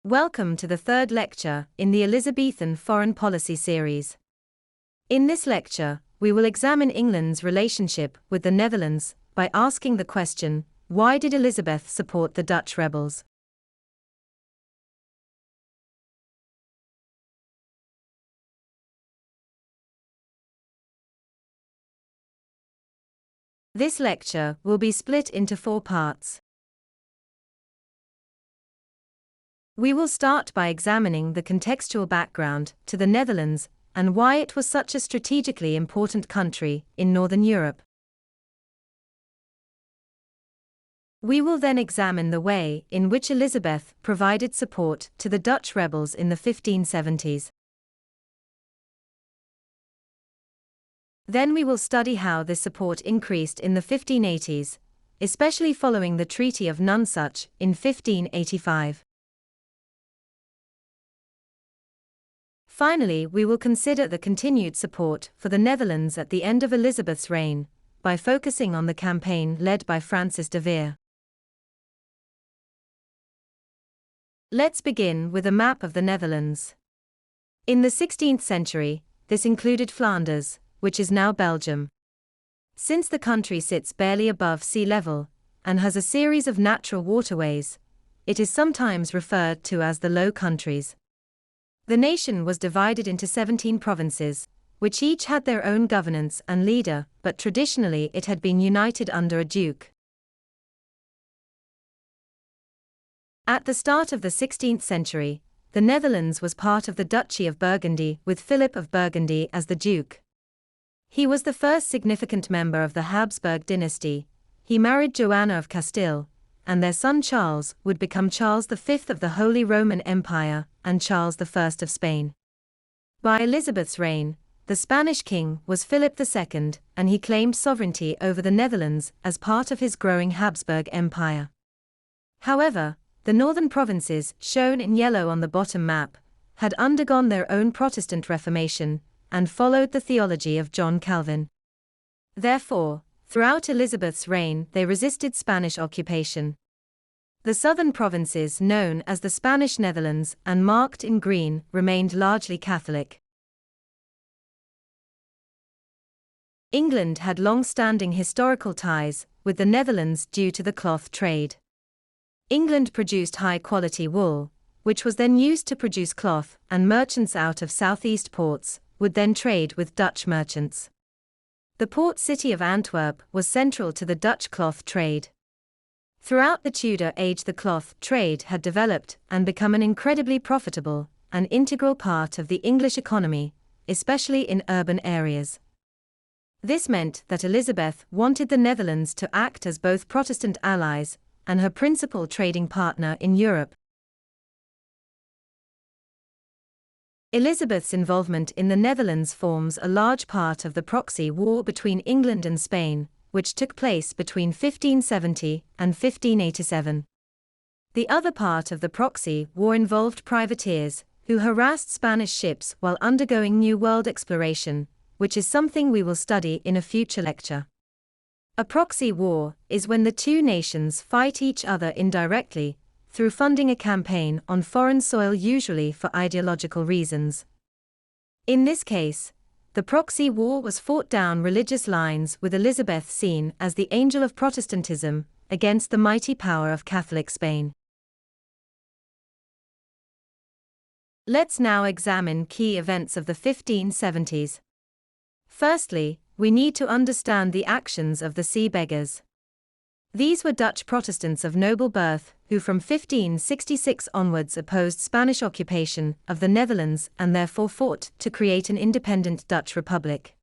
Welcome to the third lecture in the Elizabethan Foreign Policy series. In this lecture, we will examine England's relationship with the Netherlands by asking the question, why did Elizabeth support the Dutch rebels? This lecture will be split into 4 parts. We will start by examining the contextual background to the Netherlands and why it was such a strategically important country in Northern Europe. We will then examine the way in which Elizabeth provided support to the Dutch rebels in the 1570s. Then we will study how this support increased in the 1580s, especially following the Treaty of Nonsuch in 1585. Finally, we will consider the continued support for the Netherlands at the end of Elizabeth's reign, by focusing on the campaign led by Francis de Vere. Let's begin with a map of the Netherlands. In the 16th century, this included Flanders, which is now Belgium. Since the country sits barely above sea level, and has a series of natural waterways, it is sometimes referred to as the Low Countries. The nation was divided into 17 provinces, which each had their own governance and leader, but traditionally it had been united under a duke. At the start of the 16th century, the Netherlands was part of the Duchy of Burgundy, with Philip of Burgundy as the duke. He was the first significant member of the Habsburg dynasty. He married Joanna of Castile, and their son Charles would become Charles V of the Holy Roman Empire and Charles I of Spain. By Elizabeth's reign, the Spanish king was Philip II, and he claimed sovereignty over the Netherlands as part of his growing Habsburg Empire. However, the northern provinces, shown in yellow on the bottom map, had undergone their own Protestant Reformation and followed the theology of John Calvin. Therefore, throughout Elizabeth's reign they resisted Spanish occupation. The southern provinces, known as the Spanish Netherlands and marked in green, remained largely Catholic. England had long-standing historical ties with the Netherlands due to the cloth trade. England produced high-quality wool, which was then used to produce cloth, and merchants out of southeast ports would then trade with Dutch merchants. The port city of Antwerp was central to the Dutch cloth trade. Throughout the Tudor age, the cloth trade had developed and become an incredibly profitable and integral part of the English economy, especially in urban areas. This meant that Elizabeth wanted the Netherlands to act as both Protestant allies and her principal trading partner in Europe. Elizabeth's involvement in the Netherlands forms a large part of the proxy war between England and Spain, which took place between 1570 and 1587. The other part of the proxy war involved privateers, who harassed Spanish ships while undergoing New World exploration, which is something we will study in a future lecture. A proxy war is when the two nations fight each other indirectly, through funding a campaign on foreign soil, usually for ideological reasons. In this case, the proxy war was fought down religious lines, with Elizabeth seen as the angel of Protestantism against the mighty power of Catholic Spain. Let's now examine key events of the 1570s. Firstly, we need to understand the actions of the Sea Beggars. These were Dutch Protestants of noble birth, who from 1566 onwards opposed Spanish occupation of the Netherlands and therefore fought to create an independent Dutch republic.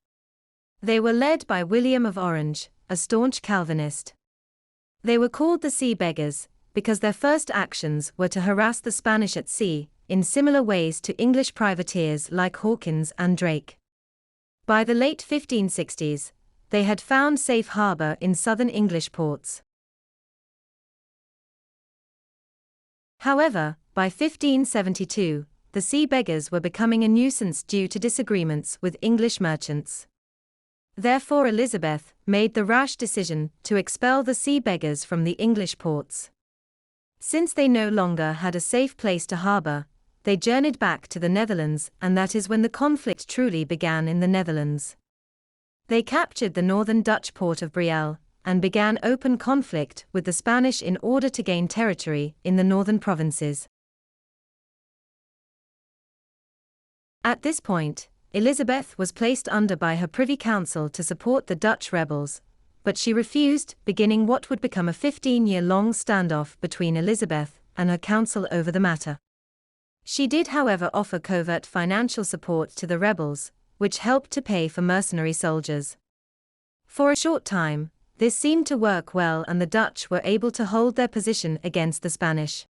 They were led by William of Orange, a staunch Calvinist. They were called the Sea Beggars because their first actions were to harass the Spanish at sea, in similar ways to English privateers like Hawkins and Drake. By the late 1560s, they had found safe harbor in southern English ports. However, by 1572, the Sea Beggars were becoming a nuisance due to disagreements with English merchants. Therefore, Elizabeth made the rash decision to expel the Sea Beggars from the English ports. Since they no longer had a safe place to harbor, they journeyed back to the Netherlands, and that is when the conflict truly began in the Netherlands. They captured the northern Dutch port of Brielle, and began open conflict with the Spanish in order to gain territory in the northern provinces. At this point, Elizabeth was placed under by her Privy Council to support the Dutch rebels, but she refused, beginning what would become a 15-year-long standoff between Elizabeth and her council over the matter. She did, however, offer covert financial support to the rebels, which helped to pay for mercenary soldiers. For a short time, this seemed to work well, and the Dutch were able to hold their position against the Spanish.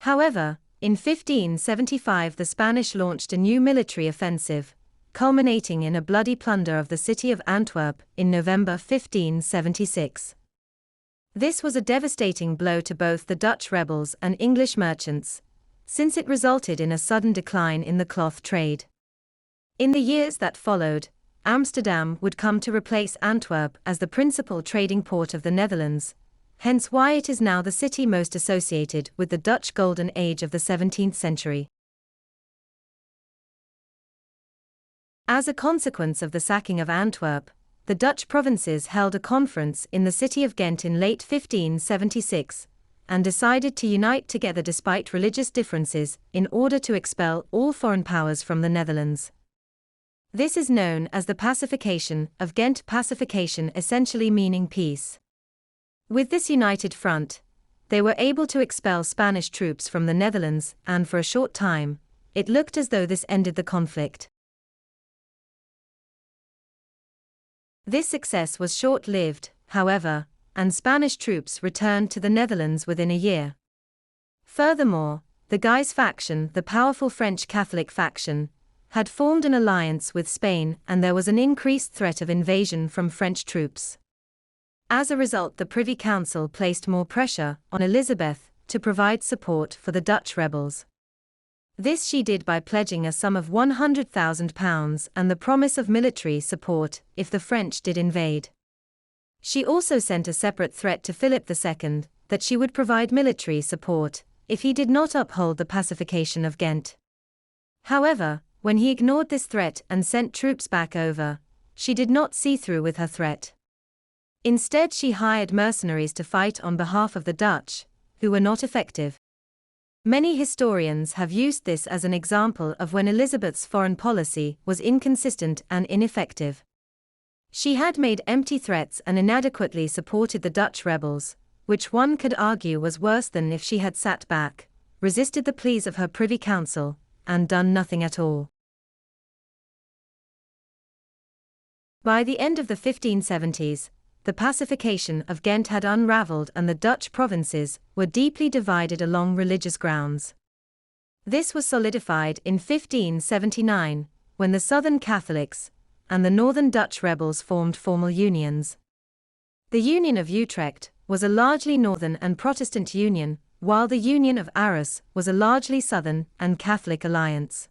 However, in 1575 the Spanish launched a new military offensive, culminating in a bloody plunder of the city of Antwerp in November 1576. This was a devastating blow to both the Dutch rebels and English merchants, since it resulted in a sudden decline in the cloth trade. In the years that followed, Amsterdam would come to replace Antwerp as the principal trading port of the Netherlands, hence why it is now the city most associated with the Dutch Golden Age of the 17th century. As a consequence of the sacking of Antwerp, the Dutch provinces held a conference in the city of Ghent in late 1576, and decided to unite together despite religious differences in order to expel all foreign powers from the Netherlands. This is known as the Pacification of Ghent, pacification essentially meaning peace. With this united front, they were able to expel Spanish troops from the Netherlands, and for a short time, it looked as though this ended the conflict. This success was short-lived, however, and Spanish troops returned to the Netherlands within a year. Furthermore, the Guise faction, the powerful French Catholic faction, had formed an alliance with Spain, and there was an increased threat of invasion from French troops. As a result, the Privy Council placed more pressure on Elizabeth to provide support for the Dutch rebels. This she did by pledging a sum of £100,000 and the promise of military support if the French did invade. She also sent a separate threat to Philip II that she would provide military support if he did not uphold the pacification of Ghent. However, when he ignored this threat and sent troops back over, she did not see through with her threat. Instead, she hired mercenaries to fight on behalf of the Dutch, who were not effective. Many historians have used this as an example of when Elizabeth's foreign policy was inconsistent and ineffective. She had made empty threats and inadequately supported the Dutch rebels, which one could argue was worse than if she had sat back, resisted the pleas of her Privy Council, and done nothing at all. By the end of the 1570s, the pacification of Ghent had unraveled and the Dutch provinces were deeply divided along religious grounds. This was solidified in 1579, when the Southern Catholics and the Northern Dutch rebels formed formal unions. The Union of Utrecht was a largely Northern and Protestant union, while the Union of Arras was a largely Southern and Catholic alliance.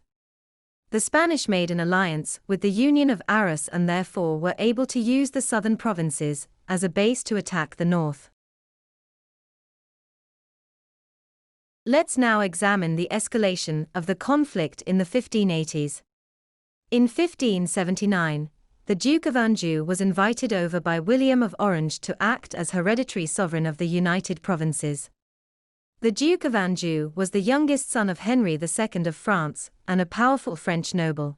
The Spanish made an alliance with the Union of Arras and therefore were able to use the southern provinces as a base to attack the north. Let's now examine the escalation of the conflict in the 1580s. In 1579, the Duke of Anjou was invited over by William of Orange to act as hereditary sovereign of the United Provinces. The Duke of Anjou was the youngest son of Henry II of France and a powerful French noble.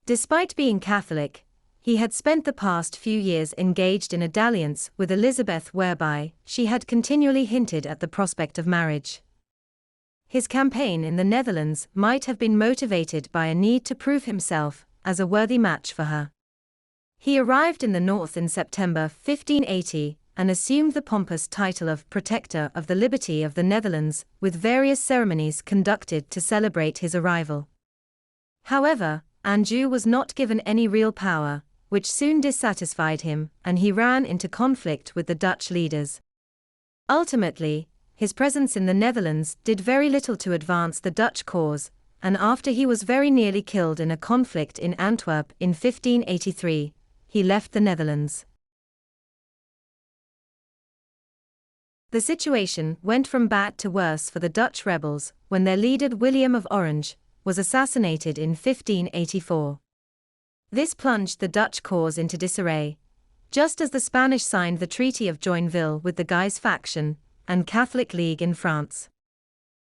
Despite being Catholic, he had spent the past few years engaged in a dalliance with Elizabeth whereby she had continually hinted at the prospect of marriage. His campaign in the Netherlands might have been motivated by a need to prove himself as a worthy match for her. He arrived in the north in September 1580, and assumed the pompous title of Protector of the Liberty of the Netherlands, with various ceremonies conducted to celebrate his arrival. However, Anjou was not given any real power, which soon dissatisfied him, and he ran into conflict with the Dutch leaders. Ultimately, his presence in the Netherlands did very little to advance the Dutch cause, and after he was very nearly killed in a conflict in Antwerp in 1583, he left the Netherlands. The situation went from bad to worse for the Dutch rebels when their leader William of Orange was assassinated in 1584. This plunged the Dutch cause into disarray, just as the Spanish signed the Treaty of Joinville with the Guise faction and Catholic League in France.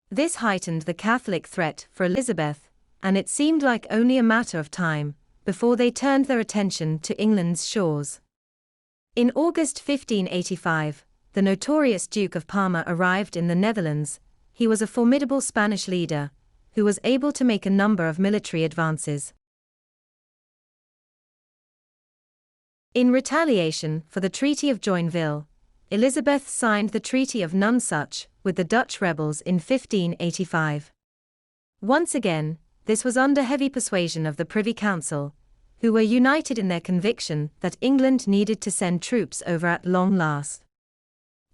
This heightened the Catholic threat for Elizabeth, and it seemed like only a matter of time before they turned their attention to England's shores. In August 1585, the notorious Duke of Parma arrived in the Netherlands. He was a formidable Spanish leader, who was able to make a number of military advances. In retaliation for the Treaty of Joinville, Elizabeth signed the Treaty of Nonsuch with the Dutch rebels in 1585. Once again, this was under heavy persuasion of the Privy Council, who were united in their conviction that England needed to send troops over at long last.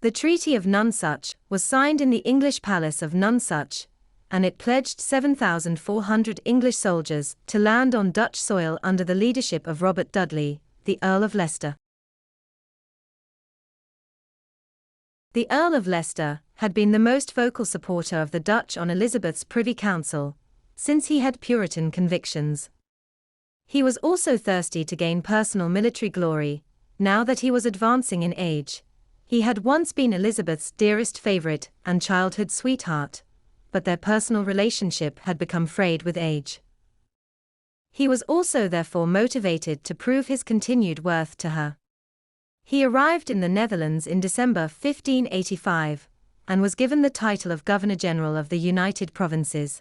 The Treaty of Nonsuch was signed in the English palace of Nonsuch, and it pledged 7,400 English soldiers to land on Dutch soil under the leadership of Robert Dudley, the Earl of Leicester. The Earl of Leicester had been the most vocal supporter of the Dutch on Elizabeth's Privy Council, since he had Puritan convictions. He was also thirsty to gain personal military glory, now that he was advancing in age. He had once been Elizabeth's dearest favorite and childhood sweetheart, but their personal relationship had become frayed with age. He was also therefore motivated to prove his continued worth to her. He arrived in the Netherlands in December 1585, and was given the title of Governor-General of the United Provinces.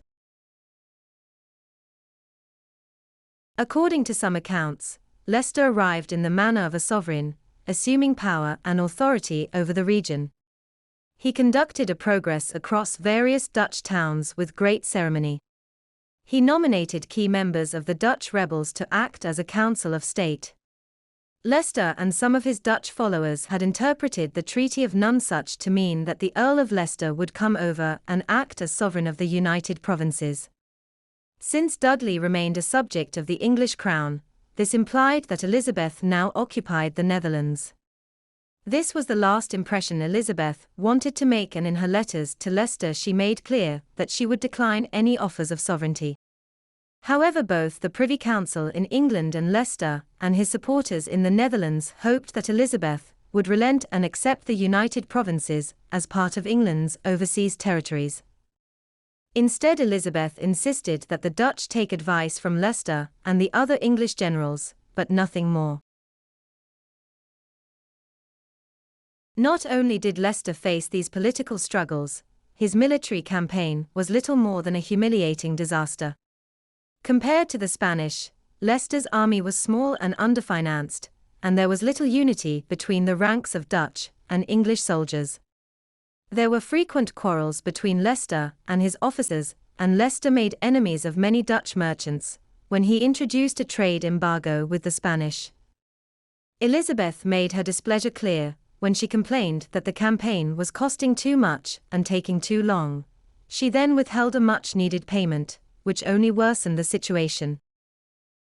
According to some accounts, Leicester arrived in the manner of a sovereign, assuming power and authority over the region. He conducted a progress across various Dutch towns with great ceremony. He nominated key members of the Dutch rebels to act as a council of state. Leicester and some of his Dutch followers had interpreted the Treaty of Nonsuch to mean that the Earl of Leicester would come over and act as sovereign of the United Provinces. Since Dudley remained a subject of the English crown, this implied that Elizabeth now occupied the Netherlands. This was the last impression Elizabeth wanted to make, and in her letters to Leicester she made clear that she would decline any offers of sovereignty. However, both the Privy Council in England and Leicester and his supporters in the Netherlands hoped that Elizabeth would relent and accept the United Provinces as part of England's overseas territories. Instead, Elizabeth insisted that the Dutch take advice from Leicester and the other English generals, but nothing more. Not only did Leicester face these political struggles, his military campaign was little more than a humiliating disaster. Compared to the Spanish, Leicester's army was small and underfinanced, and there was little unity between the ranks of Dutch and English soldiers. There were frequent quarrels between Leicester and his officers, and Leicester made enemies of many Dutch merchants when he introduced a trade embargo with the Spanish. Elizabeth made her displeasure clear when she complained that the campaign was costing too much and taking too long. She then withheld a much-needed payment, which only worsened the situation.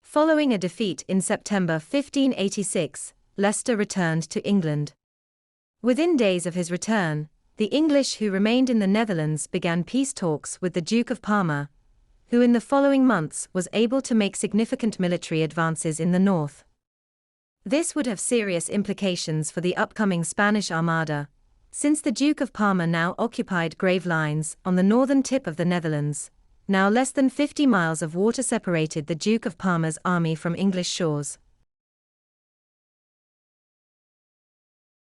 Following a defeat in September 1586, Leicester returned to England. Within days of his return, the English who remained in the Netherlands began peace talks with the Duke of Parma, who in the following months was able to make significant military advances in the north. This would have serious implications for the upcoming Spanish Armada, since the Duke of Parma now occupied Gravelines on the northern tip of the Netherlands. Now less than 50 miles of water separated the Duke of Parma's army from English shores.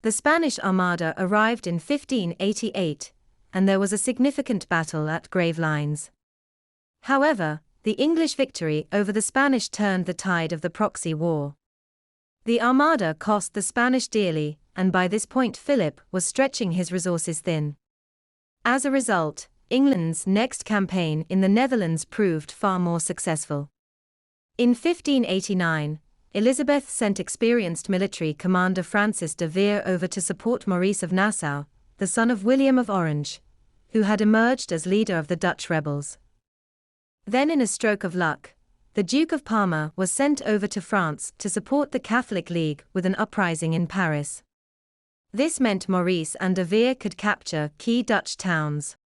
The Spanish Armada arrived in 1588, and there was a significant battle at Gravelines. However, the English victory over the Spanish turned the tide of the proxy war. The Armada cost the Spanish dearly, and by this point Philip was stretching his resources thin. As a result, England's next campaign in the Netherlands proved far more successful. In 1589, Elizabeth sent experienced military commander Francis de Vere over to support Maurice of Nassau, the son of William of Orange, who had emerged as leader of the Dutch rebels. Then, in a stroke of luck, the Duke of Parma was sent over to France to support the Catholic League with an uprising in Paris. This meant Maurice and de Vere could capture key Dutch towns.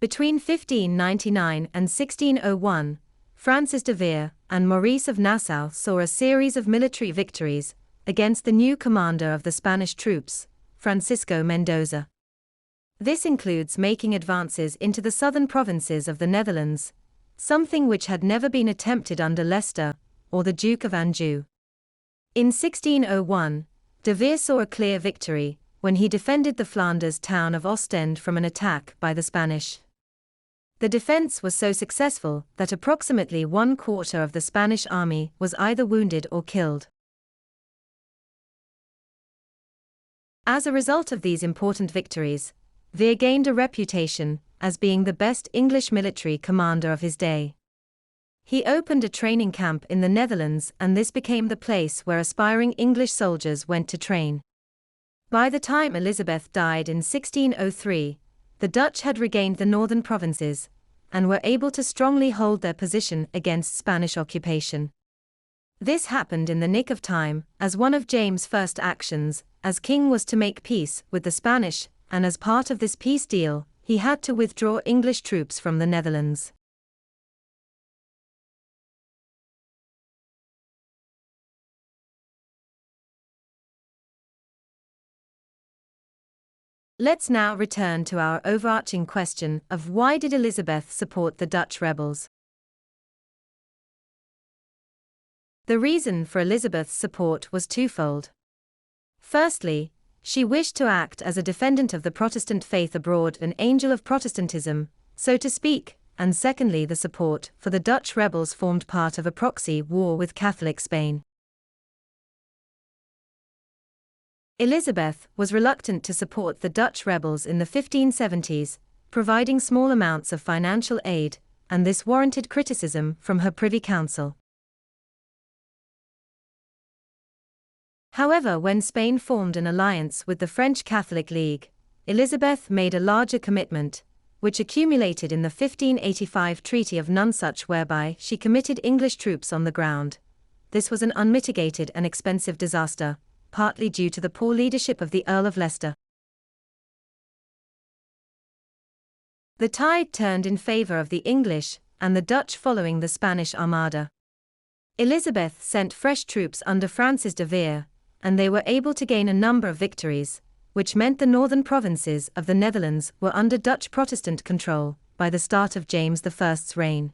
Between 1599 and 1601, Francis de Vere and Maurice of Nassau saw a series of military victories against the new commander of the Spanish troops, Francisco Mendoza. This includes making advances into the southern provinces of the Netherlands, something which had never been attempted under Leicester or the Duke of Anjou. In 1601, de Vere saw a clear victory when he defended the Flanders town of Ostend from an attack by the Spanish. The defense was so successful that approximately 1/4 of the Spanish army was either wounded or killed. As a result of these important victories, Vere gained a reputation as being the best English military commander of his day. He opened a training camp in the Netherlands, and this became the place where aspiring English soldiers went to train. By the time Elizabeth died in 1603, the Dutch had regained the northern provinces and were able to strongly hold their position against Spanish occupation. This happened in the nick of time, as one of James' first actions as king was to make peace with the Spanish, and as part of this peace deal, he had to withdraw English troops from the Netherlands. Let's now return to our overarching question of why did Elizabeth support the Dutch rebels? The reason for Elizabeth's support was twofold. Firstly, she wished to act as a defendant of the Protestant faith abroad, an angel of Protestantism, so to speak, and secondly, the support for the Dutch rebels formed part of a proxy war with Catholic Spain. Elizabeth was reluctant to support the Dutch rebels in the 1570s, providing small amounts of financial aid, and this warranted criticism from her Privy Council. However, when Spain formed an alliance with the French Catholic League, Elizabeth made a larger commitment, which accumulated in the 1585 Treaty of Nonsuch, whereby she committed English troops on the ground. This was an unmitigated and expensive disaster, partly due to the poor leadership of the Earl of Leicester. The tide turned in favor of the English and the Dutch following the Spanish Armada. Elizabeth sent fresh troops under Francis de Vere, and they were able to gain a number of victories, which meant the northern provinces of the Netherlands were under Dutch Protestant control by the start of James I's reign.